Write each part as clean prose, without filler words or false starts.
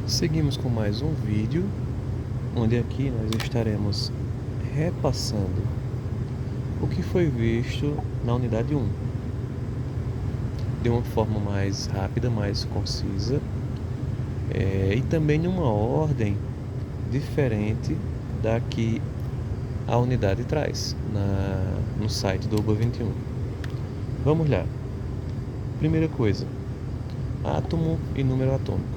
Seguimos com mais um vídeo, onde aqui nós estaremos repassando o que foi visto na unidade 1, de uma forma mais rápida, mais concisa, e também em uma ordem diferente da que a unidade traz no site do UBA 21. Vamos lá. Primeira coisa, átomo e número atômico.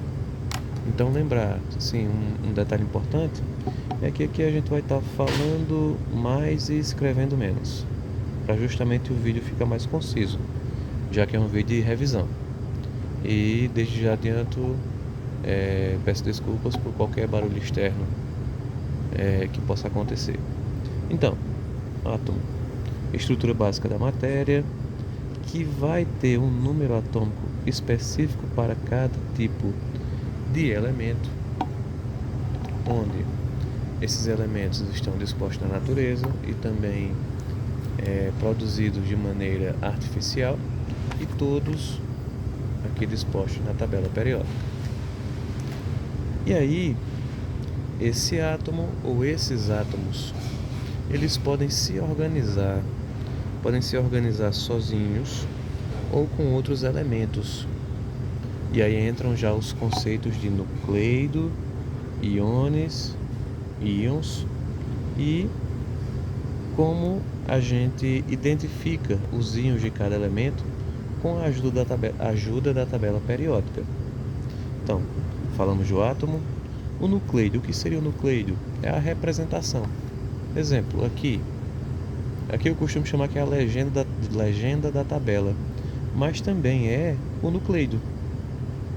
Então lembrar, assim, um detalhe importante é que aqui a gente vai estar falando mais e escrevendo menos, para justamente o vídeo ficar mais conciso, já que é um vídeo de revisão. E desde já adianto, peço desculpas por qualquer barulho externo que possa acontecer. Então, átomo, estrutura básica da matéria, que vai ter um número atômico específico para cada tipo de elemento, onde esses elementos estão dispostos na natureza e também produzidos de maneira artificial, e todos aqui dispostos na tabela periódica. E aí, esse átomo ou esses átomos, eles podem se organizar sozinhos ou com outros elementos. E aí entram já os conceitos de nucleido, íons e como a gente identifica os íons de cada elemento com a ajuda da tabela periódica. Então, falamos do átomo. O nucleido, o que seria o nucleido? É a representação. Exemplo, aqui eu costumo chamar que é a legenda da tabela, mas também é o nucleido.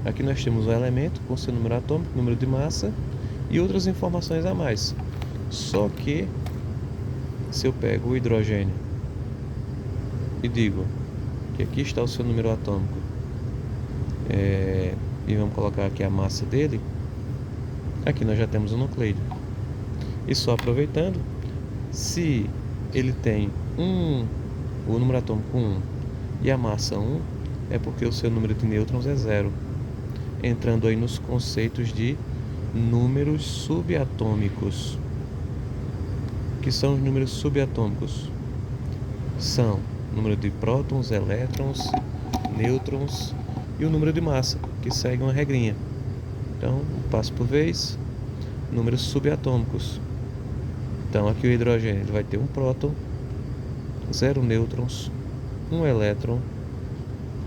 Aqui nós temos o elemento com seu número atômico, número de massa e outras informações a mais. Só que, se eu pego o hidrogênio e digo que aqui está o seu número atômico, e vamos colocar aqui a massa dele, aqui nós já temos o nucleido. E só aproveitando, se ele tem o número atômico 1 e a massa 1, é porque o seu número de nêutrons é 0. Entrando aí nos conceitos de números subatômicos. O que são os números subatômicos? São o número de prótons, elétrons, nêutrons e o número de massa, que segue uma regrinha. Então, um passo por vez, números subatômicos. Então, aqui o hidrogênio ele vai ter um próton, 0 nêutrons, 1 elétron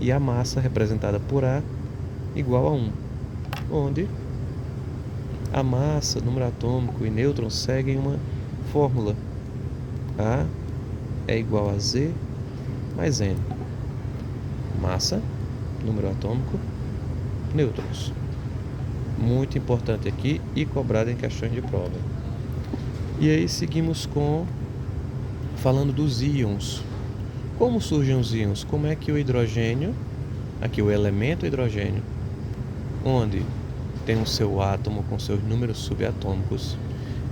e a massa representada por A igual a 1, onde a massa, número atômico e nêutrons seguem uma fórmula. A é igual a Z mais N. Massa, número atômico, nêutrons. Muito importante aqui e cobrado em questões de prova. E aí seguimos falando dos íons. Como surgem os íons? Como é que o hidrogênio, aqui o elemento hidrogênio, onde tem o seu átomo com seus números subatômicos,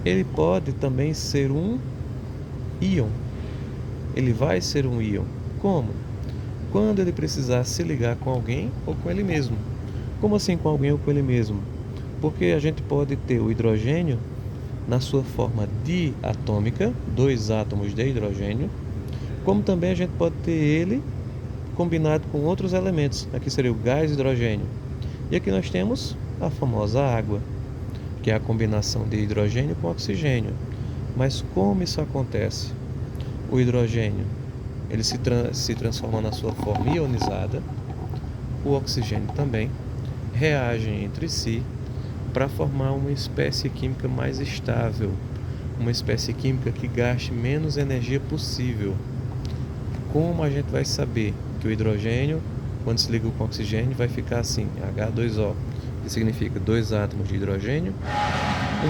ele pode também ser um íon. Ele vai ser um íon. Como? Quando ele precisar se ligar com alguém ou com ele mesmo. Como assim com alguém ou com ele mesmo? Porque a gente pode ter o hidrogênio na sua forma diatômica, 2 átomos de hidrogênio, como também a gente pode ter ele combinado com outros elementos. Aqui seria o gás hidrogênio. E aqui nós temos a famosa água, que é a combinação de hidrogênio com oxigênio. Mas como isso acontece? O hidrogênio ele se transforma na sua forma ionizada, o oxigênio também, reagem entre si para formar uma espécie química mais estável, uma espécie química que gaste menos energia possível. Como a gente vai saber que o hidrogênio, quando se liga com o oxigênio, vai ficar assim, H2O, que significa 2 átomos de hidrogênio,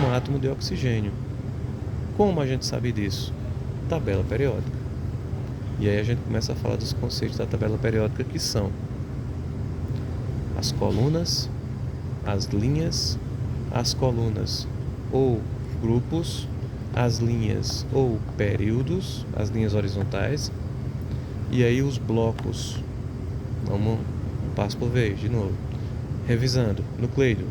1 átomo de oxigênio. Como a gente sabe disso? Tabela periódica. E aí a gente começa a falar dos conceitos da tabela periódica, que são as colunas, as linhas, as colunas ou grupos, as linhas ou períodos, as linhas horizontais, e aí os blocos. Vamos um passo por vez, de novo. Revisando, nucleido,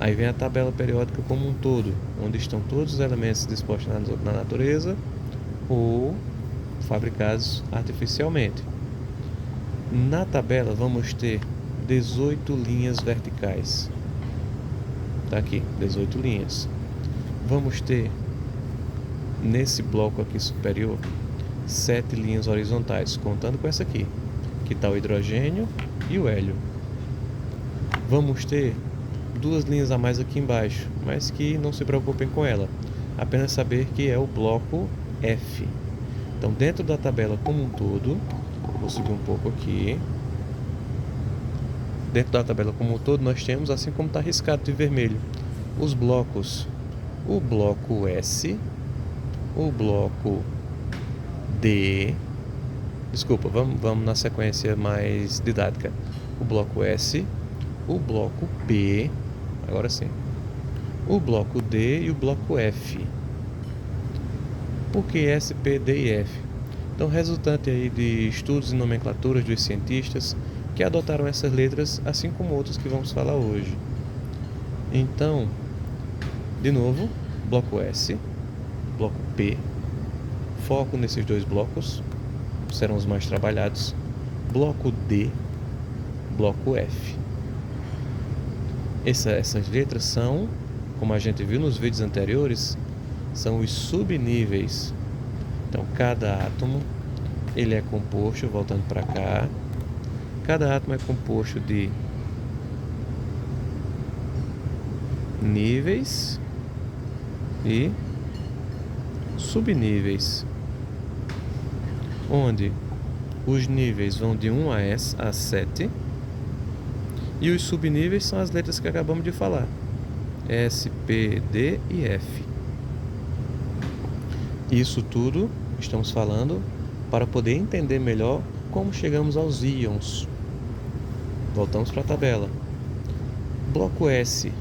Aí vem a tabela periódica como um todo, onde estão todos os elementos dispostos na natureza ou fabricados artificialmente. Na tabela vamos ter 18 linhas verticais. Tá aqui, 18 linhas. Vamos ter nesse bloco aqui superior 7 linhas horizontais, contando com essa aqui, que está o hidrogênio e o hélio. Vamos ter 2 linhas a mais aqui embaixo, mas que não se preocupem com ela, apenas saber que é o bloco F. Então, dentro da tabela como um todo, vou subir um pouco aqui. Dentro da tabela como um todo, nós temos, assim como está riscado de vermelho, os blocos: o bloco S, o bloco D. Desculpa, vamos na sequência mais didática. O bloco S, o bloco P, agora sim, o bloco D e o bloco F. Por que S, P, D e F? Então, resultante aí de estudos e nomenclaturas dos cientistas que adotaram essas letras, assim como outros que vamos falar hoje. Então, de novo, bloco S, bloco P, foco nesses 2 blocos, serão os mais trabalhados, bloco D, bloco F. Essas letras são, como a gente viu nos vídeos anteriores, são os subníveis. Então, cada átomo, ele é composto, voltando para cá, cada átomo é composto de níveis e subníveis, onde os níveis vão de 1 a 7 e os subníveis são as letras que acabamos de falar: S, P, D e F. Isso tudo estamos falando para poder entender melhor como chegamos aos íons. Voltamos para a tabela. Bloco S.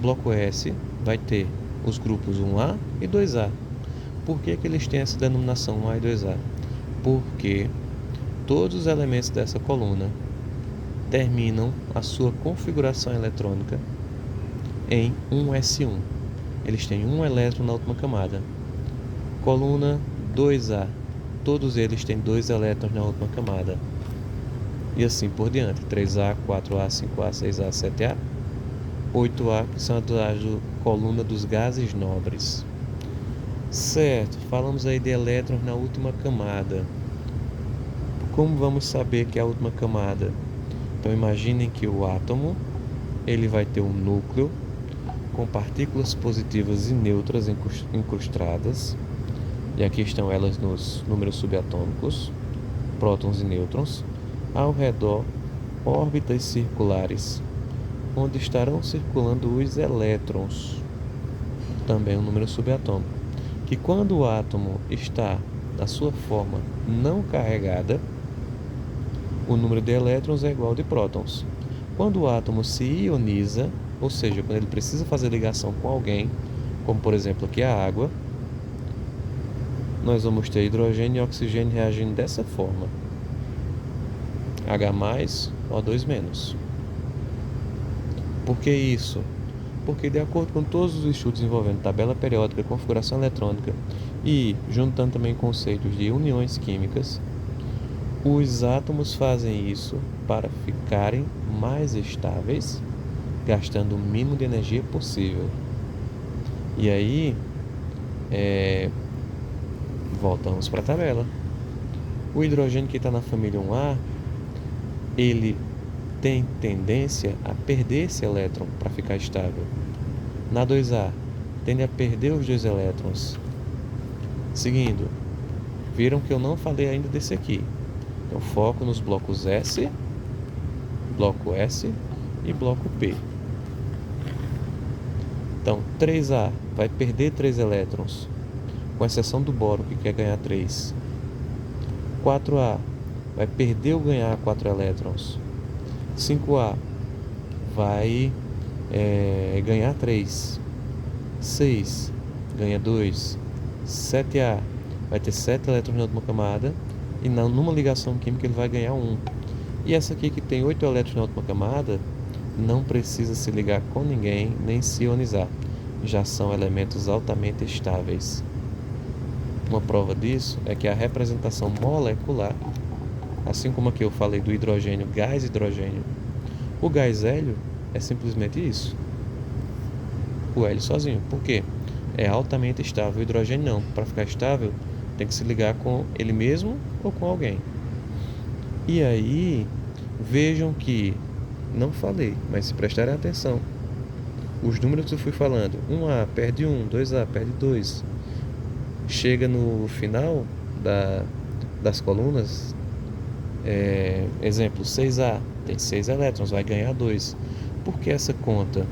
Bloco S vai ter os grupos 1A e 2A. Por que eles têm essa denominação 1A e 2A? Porque todos os elementos dessa coluna terminam a sua configuração eletrônica em 1s1. Eles têm um elétron na última camada. Coluna 2A, todos eles têm 2 elétrons na última camada. E assim por diante, 3A, 4A, 5A, 6A, 7A, 8A, que são as da coluna dos gases nobres. Certo, falamos aí de elétrons na última camada. Como vamos saber que é a última camada? Então imaginem que o átomo, ele vai ter um núcleo com partículas positivas e neutras incrustadas. E aqui estão elas nos números subatômicos, prótons e nêutrons. Ao redor, órbitas circulares, onde estarão circulando os elétrons, também um número subatômico, que quando o átomo está na sua forma não carregada, o número de elétrons é igual ao de prótons. Quando o átomo se ioniza, ou seja, quando ele precisa fazer ligação com alguém, como por exemplo aqui a água, nós vamos ter hidrogênio e oxigênio reagindo dessa forma: H+, O2-. Por que isso? Porque, de acordo com todos os estudos envolvendo tabela periódica, configuração eletrônica e juntando também conceitos de uniões químicas, os átomos fazem isso para ficarem mais estáveis, gastando o mínimo de energia possível. E aí, voltamos para a tabela. O hidrogênio que está na família 1A, ele tem tendência a perder esse elétron para ficar estável. Na 2A, tende a perder os 2 elétrons. Seguindo, viram que eu não falei ainda desse aqui. Então, foco nos blocos S, bloco S e bloco P. Então, 3A vai perder 3 elétrons, com exceção do boro, que quer ganhar 3. 4A vai perder ou ganhar 4 elétrons. 5A vai ganhar 3. 6 ganha 2. 7A vai ter 7 elétrons na última camada, e numa ligação química ele vai ganhar 1. E essa aqui, que tem 8 elétrons na última camada, não precisa se ligar com ninguém nem se ionizar. Já são elementos altamente estáveis. Uma prova disso é que a representação molecular, assim como aqui eu falei do hidrogênio, gás hidrogênio, o gás hélio é simplesmente isso. O hélio sozinho. Por quê? É altamente estável. O hidrogênio não. Para ficar estável, tem que se ligar com ele mesmo ou com alguém. E aí, vejam que, não falei, mas se prestarem atenção, os números que eu fui falando, 1A perde 1, 2A perde 2, chega no final das colunas, exemplo, 6A tem 6 elétrons, vai ganhar 2. Por que essa conta?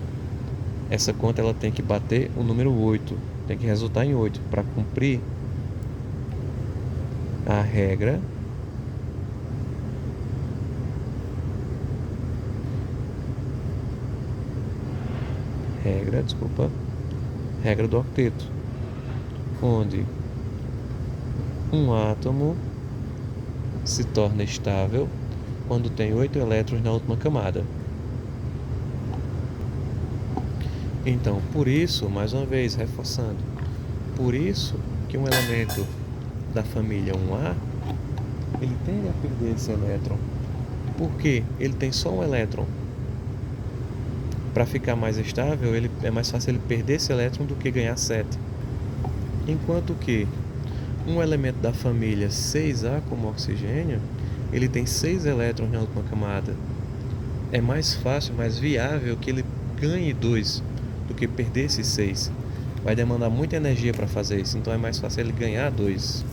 Essa conta ela tem que bater o número 8, tem que resultar em 8 para cumprir a regra do octeto, onde um átomo se torna estável quando tem 8 elétrons na última camada. Então, por isso, mais uma vez, reforçando, por isso que um elemento da família 1A, ele tende a perder esse elétron. Por quê? Ele tem só um elétron. Para ficar mais estável, é mais fácil ele perder esse elétron do que ganhar 7. Enquanto que um elemento da família 6A, como oxigênio, ele tem 6 elétrons na última camada. É mais fácil, mais viável que ele ganhe 2 do que perder esses 6. Vai demandar muita energia para fazer isso, então é mais fácil ele ganhar 2.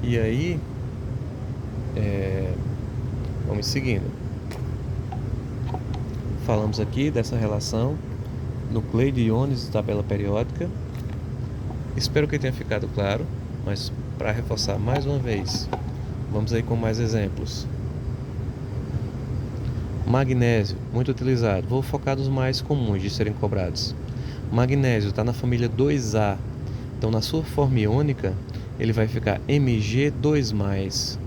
E aí, vamos seguindo. Falamos aqui dessa relação nucleide, íons e tabela periódica. Espero que tenha ficado claro, mas para reforçar mais uma vez, vamos aí com mais exemplos. Magnésio, muito utilizado. Vou focar nos mais comuns de serem cobrados. Magnésio está na família 2A, então na sua forma iônica ele vai ficar Mg2+.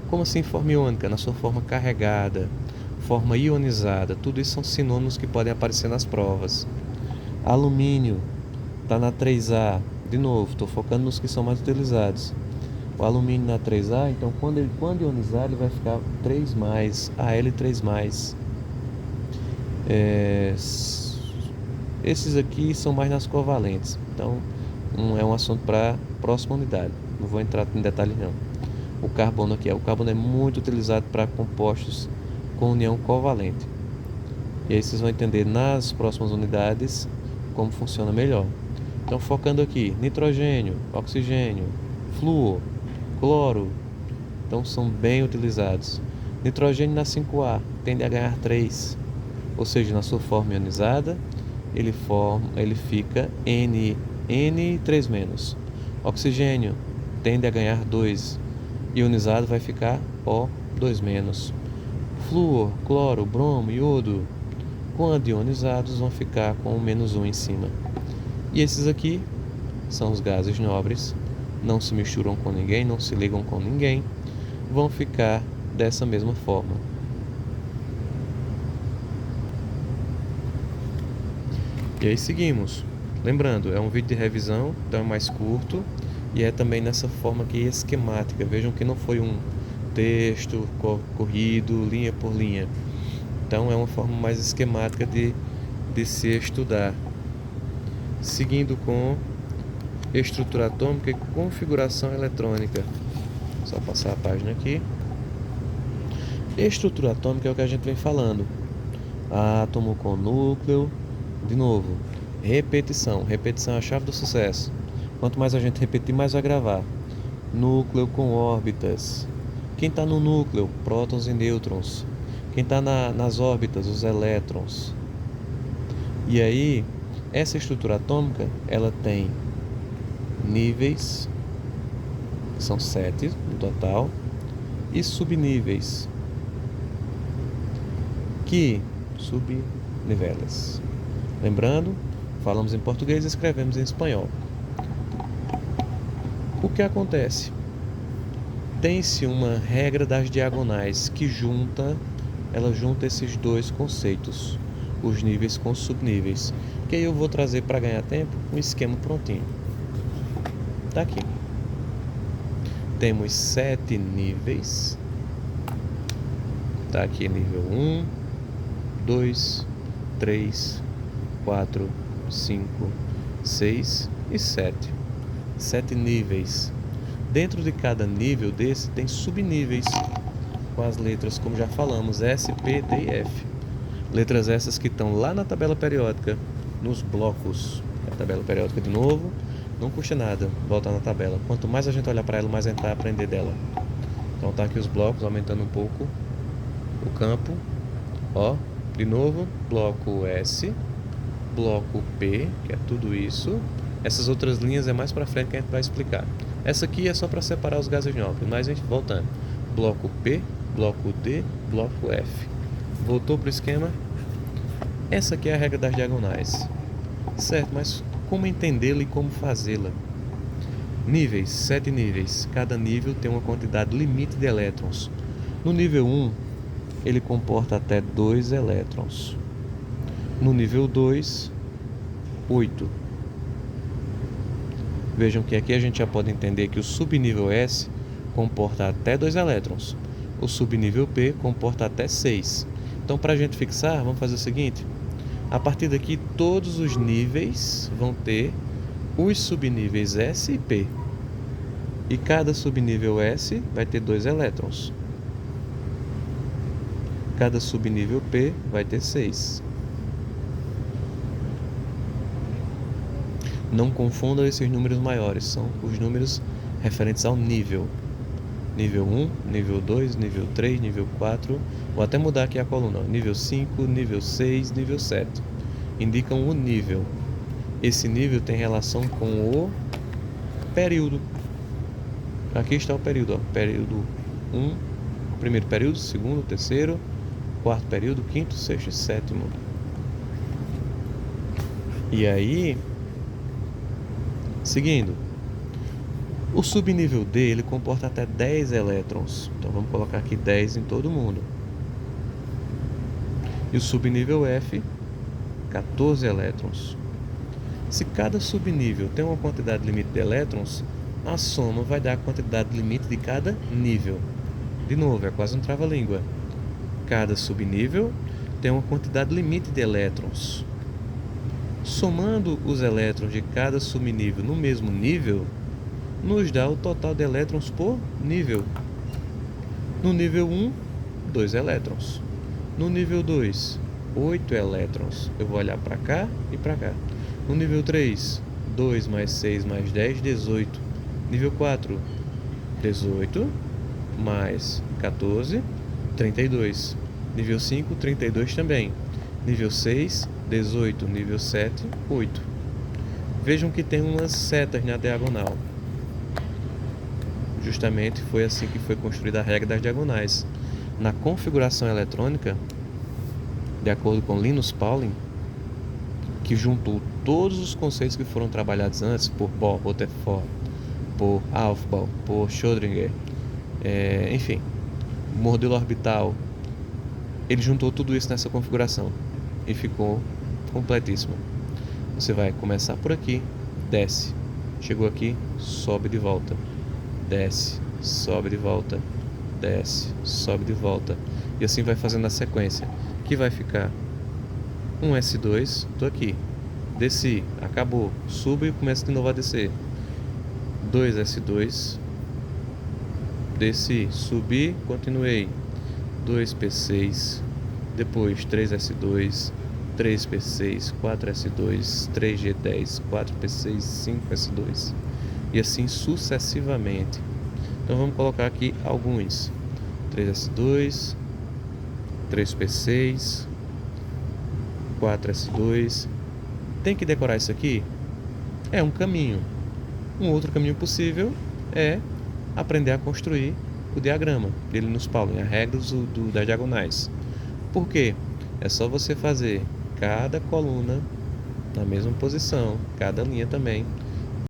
Como assim forma iônica? Na sua forma carregada, forma ionizada, tudo isso são sinônimos que podem aparecer nas provas. Alumínio está na 3A, de novo, estou focando nos que são mais utilizados. O alumínio na 3A, então quando ionizar ele vai ficar 3+, Al3+. Esses aqui são mais nas covalentes, então é um assunto para próxima unidade, não vou entrar em detalhes não. O carbono é muito utilizado para compostos com união covalente, e aí vocês vão entender nas próximas unidades como funciona melhor. Então focando aqui, nitrogênio, oxigênio, flúor, cloro, então são bem utilizados. Nitrogênio na 5A tende a ganhar 3, ou seja, na sua forma ionizada ele fica N3-. Oxigênio tende a ganhar 2, ionizado vai ficar O2-. Flúor, cloro, bromo, iodo, quando ionizados vão ficar com o -1 em cima. E esses aqui são os gases nobres, não se misturam com ninguém, não se ligam com ninguém, vão ficar dessa mesma forma. E aí seguimos. Lembrando, é um vídeo de revisão, então é mais curto e é também nessa forma aqui esquemática. Vejam que não foi um texto corrido, linha por linha. Então é uma forma mais esquemática de se estudar. Seguindo com estrutura atômica e configuração eletrônica. Só passar a página aqui. Estrutura atômica é o que a gente vem falando. Átomo com núcleo. De novo, repetição. Repetição é a chave do sucesso. Quanto mais a gente repetir, mais vai gravar. Núcleo com órbitas. Quem está no núcleo? Prótons e nêutrons. Quem está nas órbitas? Os elétrons. E aí, essa estrutura atômica, ela tem níveis, que são 7 no total, e subníveis, que subnivelas. Lembrando, falamos em português e escrevemos em espanhol. O que acontece? Tem-se uma regra das diagonais que junta ela junta esses dois conceitos, os níveis com os subníveis, que aí eu vou trazer para ganhar tempo um esquema prontinho. Tá aqui. Temos 7 níveis. Tá aqui nível 1, 2, 3, 4, 5, 6 e 7. 7 níveis. Dentro de cada nível desse tem subníveis, com as letras, como já falamos, S, P, D e F. Letras essas que estão lá na tabela periódica, nos blocos. A tabela periódica de novo, não custa nada voltar na tabela. Quanto mais a gente olhar para ela, mais a gente vai aprender dela. Então tá aqui os blocos, aumentando um pouco o campo. Ó, de novo, bloco S, bloco P, que é tudo isso. Essas outras linhas é mais para frente que a gente vai explicar. Essa aqui é só para separar os gases nobres, mas a gente voltando. Bloco P, bloco D, bloco F. Voltou para o esquema? Essa aqui é a regra das diagonais. Certo, mas como entendê-la e como fazê-la? Níveis, 7 níveis. Cada nível tem uma quantidade limite de elétrons. No nível 1, ele comporta até 2 elétrons. No nível 2, 8. Vejam que aqui a gente já pode entender que o subnível S comporta até 2 elétrons. O subnível P comporta até 6. Então, para a gente fixar, vamos fazer o seguinte. A partir daqui, todos os níveis vão ter os subníveis S e P. E cada subnível S vai ter 2 elétrons. Cada subnível P vai ter 6. Não confundam esses números maiores, são os números referentes ao nível. Nível 1, nível 2, nível 3, nível 4. Vou até mudar aqui a coluna. Nível 5, nível 6, nível 7. Indicam o nível. Esse nível tem relação com o período. Aqui está o período. Ó. Período 1, primeiro período, segundo, terceiro, quarto período, quinto, sexto e sétimo. E aí, seguindo, o subnível D ele comporta até 10 elétrons. Então vamos colocar aqui 10 em todo mundo. E o subnível F, 14 elétrons. Se cada subnível tem uma quantidade limite de elétrons, a soma vai dar a quantidade limite de cada nível. De novo, é quase um trava-língua. Cada subnível tem uma quantidade limite de elétrons. Somando os elétrons de cada subnível no mesmo nível, nos dá o total de elétrons por nível. No nível 1, 2 elétrons. No nível 2, 8 elétrons. Eu vou olhar para cá e para cá. No nível 3, 2 mais 6 mais 10, 18. Nível 4, 18 mais 14, 32. Nível 5, 32 também. Nível 6, 18. Nível 7, 8. Vejam que tem umas setas na diagonal. Justamente foi assim que foi construída a regra das diagonais. Na configuração eletrônica, de acordo com Linus Pauling, que juntou todos os conceitos que foram trabalhados antes por Bohr, Rutherford, por Aufbau, por Schrödinger, enfim, modelo orbital, ele juntou tudo isso nessa configuração e ficou completíssimo. Você vai começar por aqui, desce, chegou aqui, sobe de volta, desce, sobe de volta, desce, sobe de volta, e assim vai fazendo a sequência, que vai ficar um S2, tô aqui, desci, acabou, subo e começa de novo a descer, 2S2, desci, subi, continuei, 2P6, depois 3S2, 3P6, 4S2, 3G10, 4P6, 5S2 e assim sucessivamente. Então vamos colocar aqui alguns: 3S2, 3P6, 4S2. Tem que decorar isso aqui? É um caminho. Um outro caminho possível é aprender a construir o diagrama dele nos Pauling, as regras das diagonais. Por quê? É só você fazer cada coluna na mesma posição, cada linha também,